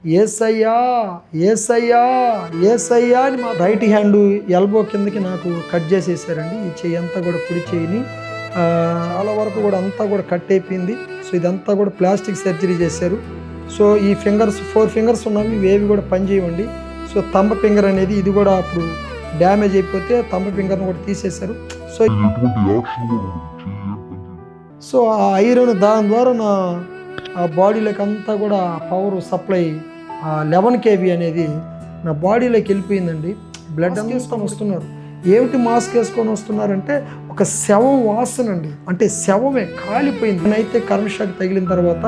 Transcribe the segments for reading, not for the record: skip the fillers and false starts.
ఏసయ్యా ఏసయ్యా ఏసయ్యా అని మా right hand elbow కిందకి నాకు కట్ చేసేసారండి. ఈ చెయ్యి అంతా కూడా కుడి చెయ్యిని చాలా వరకు కూడా అంతా కూడా కట్ అయిపోయింది. సో ఇదంతా కూడా ప్లాస్టిక్ సర్జరీ చేశారు. సో ఈ ఫింగర్స్ 4 ఫింగర్స్ ఉన్నవి ఇవేవి కూడా పనిచేయండి. సో తంబ ఫింగర్ అనేది ఇది కూడా అప్పుడు డ్యామేజ్ అయిపోతే తంబ ఫింగర్ని కూడా తీసేశారు. సో ఆ ఐరన్ దాని ద్వారా నా బాడీలోకి అంతా కూడా పవర్ సప్లై 11 kV అనేది నా బాడీలోకి వెళ్ళిపోయిందండి. బ్లడ్ అంతా వేసుకొని వస్తున్నారు. ఏమిటి మాస్క్ వేసుకొని వస్తున్నారంటే ఒక శవం వాసన అండి. అంటే శవమే కాలిపోయింది. నేనైతే కరెంట్ షాక్ తగిలిన తర్వాత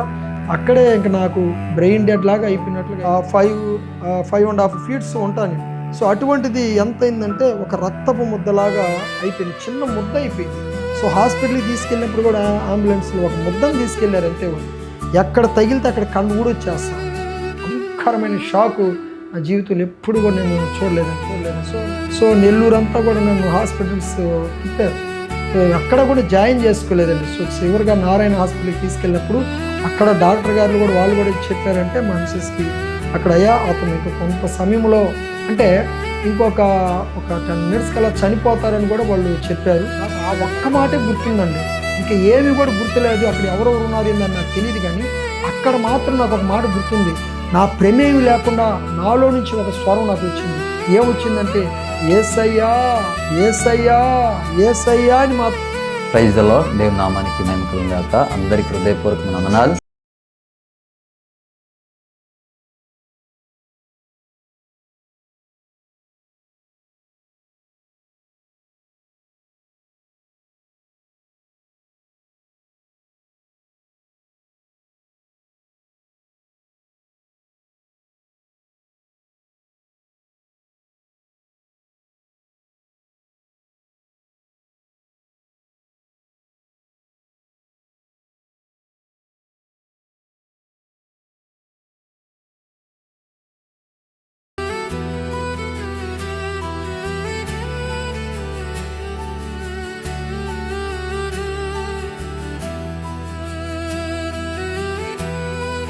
అక్కడే ఇంక నాకు బ్రెయిన్ డెడ్ లాగా అయిపోయినట్లుగా 5.5 feet ఉంటాను. సో అటువంటిది ఎంత అయిందంటే ఒక రక్తపు ముద్దలాగా అయిపోయింది, చిన్న ముద్ద అయిపోయింది. సో హాస్పిటల్కి తీసుకెళ్ళినప్పుడు కూడా అంబులెన్స్లో ఒక ముద్దను తీసుకెళ్లారు అంతే. ఎక్కడ తగిలితే అక్కడ కన్ను కూడా వచ్చేస్తాను. భయంకరమైన షాకు నా జీవితంలో ఎప్పుడు కూడా నేను చూడలేదు. సో నెల్లూరు అంతా కూడా నన్ను హాస్పిటల్స్ తిప్పారు. అక్కడ కూడా జాయిన్ చేసుకోలేదండి. సో చివరిగా నారాయణ హాస్పిటల్కి తీసుకెళ్ళినప్పుడు అక్కడ డాక్టర్ గారు కూడా వాళ్ళు కూడా చెప్పారంటే మా మిసెస్కి అక్కడ అయ్యా అతను ఇంకా కొంత సమయంలో అంటే ఇంకొక 10 minutes కల్లా చనిపోతారని కూడా వాళ్ళు చెప్పారు. నాకు ఆ ఒక్క మాటే గుర్తుందండి. ఇంకా ఏమి కూడా గుర్తులేదు. అక్కడ ఎవరెవరు ఉన్నారు ఏందని నాకు తెలియదు, కానీ అక్కడ మాత్రం నాకు ఒక మాట గుర్తుంది. నా ప్రమేయం లేకుండా నాలో నుంచి ఒక స్వరం నాకు వచ్చింది. ఏమొచ్చిందంటే యేసయ్యా యేసయ్యా యేసయ్యా అని మాత్రం. Praise the lord. దేవుని నామానికి మహిమ కలుగును గాక. అందరికీ హృదయపూర్వకమైన వందనాలు.